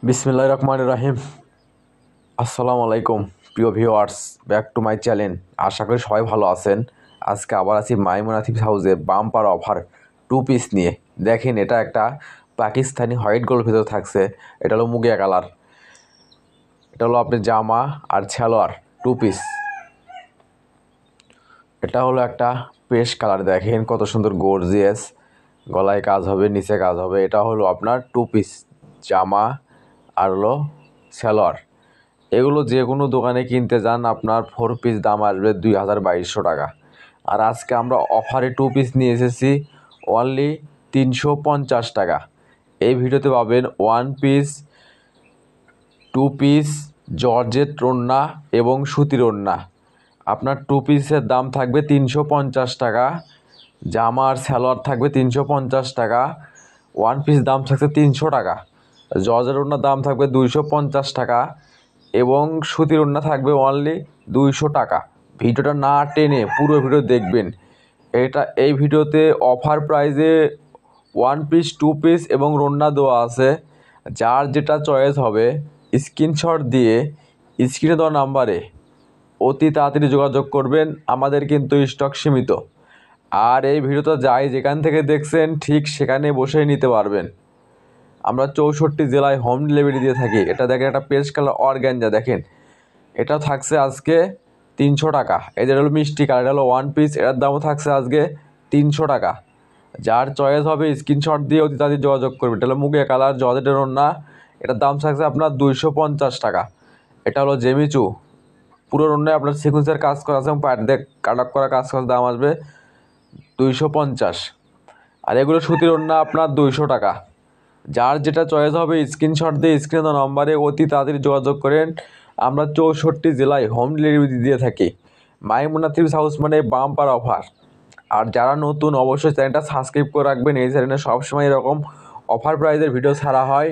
বিসমিল্লাহির রহমানির রহিম। আসসালামু আলাইকুম প্রিয় viewers, back to my channel. আশা করি সবাই ভালো আছেন। আজকে আবার আছি মাইমুনা থিপস হাউসে বাম্পার অফার 2 পিস নিয়ে। দেখেন, এটা একটা পাকিস্তানি হোয়াইট গোল্ড ভিতরে থাকছে। এটা হলো মুগিয়া কালার। এটা হলো আপনার জামা আর সালোয়ার 2 পিস। এটা হলো একটা পেশ কালার। দেখেন কত সুন্দর গর্জিয়াস, গলায় কাজ হবে, নিচে কাজ হবে। এটা হলো আপনার 2 পিস জামা আর হলো সালোয়ার। এগুলো যে কোনো দোকানে কিনতে যান আপনার 4 পিস দাম আসবে 2200 টাকা। আর আজকে আমরা অফারে 2 পিস নিয়ে এসেছি অনলি 350 টাকা। এই ভিডিওতে পাবেন 1 পিস, 2 পিস জর্জেট ওড়না এবং সুতির ওড়না। আপনার 2 পিসের দাম থাকবে 350 টাকা, জামা আর সালোয়ার থাকবে 350 টাকা, 1 পিস দাম থাকছে 300 টাকা, জর্জেট ওড়নার দাম থাকবে 250 টাকা এবং সুতির ওড়না থাকবে অনলি 200 টাকা। ভিডিওটা না টেনে পুরো ভিডিও দেখবেন। এই ভিডিওতে অফার প্রাইজে 1 পিস, 2 পিস এবং ওড়না দেওয়া আছে। যার যেটা চয়েস হবে স্ক্রিনশট দিয়ে স্ক্রিনে দেওয়া নাম্বারে অতি তাড়াতাড়ি যোগাযোগ করবেন। আমাদের কিন্তু স্টক সীমিত। আর এই ভিডিওটা যাই যেখান থেকে দেখছেন ঠিক সেখানে বসেই নিতে পারবেন। আমরা 64 জেলায় হোম ডেলিভারি দিয়ে থাকি। এটা দেখেন, একটা পেস্ট কালার অর্গানজা। দেখেন, এটা থাকছে আজকে 300 টাকা। এই যে হলো মিষ্টি কালার, এটা হলো 1 পিস, এটার দামও থাকছে আজকে 300 টাকা। যার চয়েস হবে স্ক্রিনশট দিয়ে অতি তাড়াতাড়ি যোগাযোগ করবে। এটা হলো মুগিয়া কালার জর্জেটের ওড়না, এটার দাম থাকছে আপনার 250 টাকা। এটা হলো জেমিচু, পুরো ওড়নায় আপনার সিকুয়েন্সের কাজ করা আছে এবং পায়ের দিয়ে কাট আপ করা কাজ করার দাম আসবে 250। আর এগুলো সুতির ওড়না আপনার 200 টাকা। যার যেটা চয়েস হবে স্ক্রিনশট দিয়ে স্ক্রিনে দেওয়া নম্বরে অতি তাড়াতাড়ি যোগাযোগ করেন। আমরা 64 জেলায় হোম ডেলিভারি দিয়ে থাকি। মাইমুনা থিপস হাউস মানে বাম্পার অফার। আর যারা নতুন অবশ্যই চ্যানেলটা সাবস্ক্রাইব করে রাখবেন। এই চ্যানেলে সবসময় এরকম অফার প্রাইজের ভিডিও ছাড়া হয়।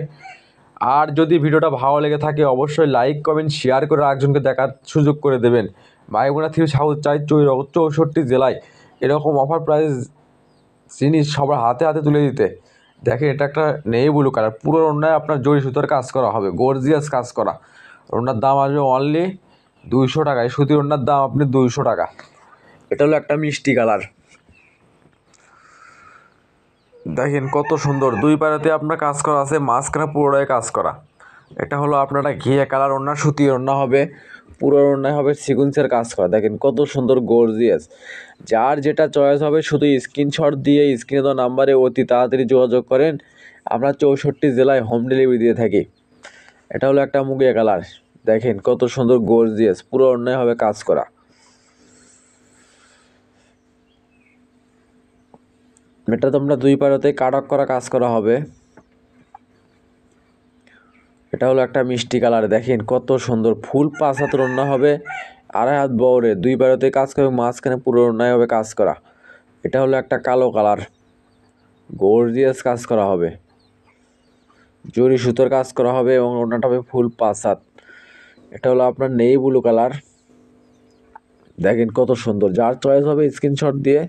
আর যদি ভিডিওটা ভালো লেগে থাকে অবশ্যই লাইক, কমেন্ট, শেয়ার করে একজনকে দেখার সুযোগ করে দেবেন। মাইমুনা থিপস হাউস চাই 64 জেলায় এরকম অফার প্রাইস জিনিস সবার হাতে হাতে তুলে দিতে। দেখেন, এটা একটা নেই ব্লু কালার, পুরো ওড়নায় আপনার জরি সুতোর কাজ করা হবে, গর্জিয়াস কাজ করা। ওড়নার দাম আসবে অনলি 200 টাকা। এই সুতির ওড়নার দাম আপনি 200 টাকা। এটা হলো একটা মিষ্টি কালার। দেখেন কত সুন্দর, দুই পাড়াতে আপনার কাজ করা আছে, মাঝখানে পুরোটাই কাজ করা। এটা হলো আপনার একটা ঘিয়া কালার ওড়না, সুতি ওড়না হবে, পুরো ওড়নায় হবে সিকুয়েন্সের কাজ করা। দেখেন কত সুন্দর গর্জিয়াস। যার যেটা চয়েস হবে শুধু স্ক্রিনশট দিয়ে স্ক্রিনে দেওয়া নাম্বারে অতি তাড়াতাড়ি যোগাযোগ করেন। আমরা 64 জেলায় হোম ডেলিভারি দিয়ে থাকি। এটা হলো একটা মুগিয়া কালার। দেখেন কত সুন্দর গর্জিয়াস, পুরো ওড়নায় হবে কাজ করা। এটা তোমরা দুই পাড়াতে কাট আপ করা কাজ করা হবে। এটা হলো একটা মিষ্টি কালার। দেখেন কত সুন্দর, ফুল 5 হাতের ওড়না হবে, 2.5 হাত বহরে, দুই পাড়াতে কাজ করবে, মাঝখানে পুরো ওড়নায় হবে কাজ করা। এটা হলো একটা কালো কালার, গর্জিয়াস কাজ করা হবে, জরি সুতোর কাজ করা হবে এবং ওড়নাটা হবে ফুল 5 হাত। এটা হলো আপনার নেই ব্লু কালার। দেখেন কত সুন্দর। যার চয়েস হবে স্ক্রিনশট দিয়ে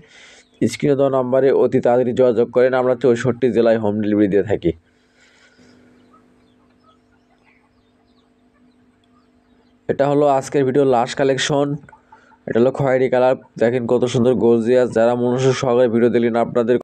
স্ক্রিনে দেওয়া নাম্বারে অতি তাড়াতাড়ি যোগাযোগ করেন। আমরা 64 জেলায় হোম ডেলিভারি দিয়ে থাকি। এটা হলো আজকের ভিডিও লাস্ট কালেকশন। এটা হলো খয়েরি কালার। দেখেন কত সুন্দর গর্জিয়াস। যারা মনোযোগ সহকারে ভিডিও দিলেন আপনাদের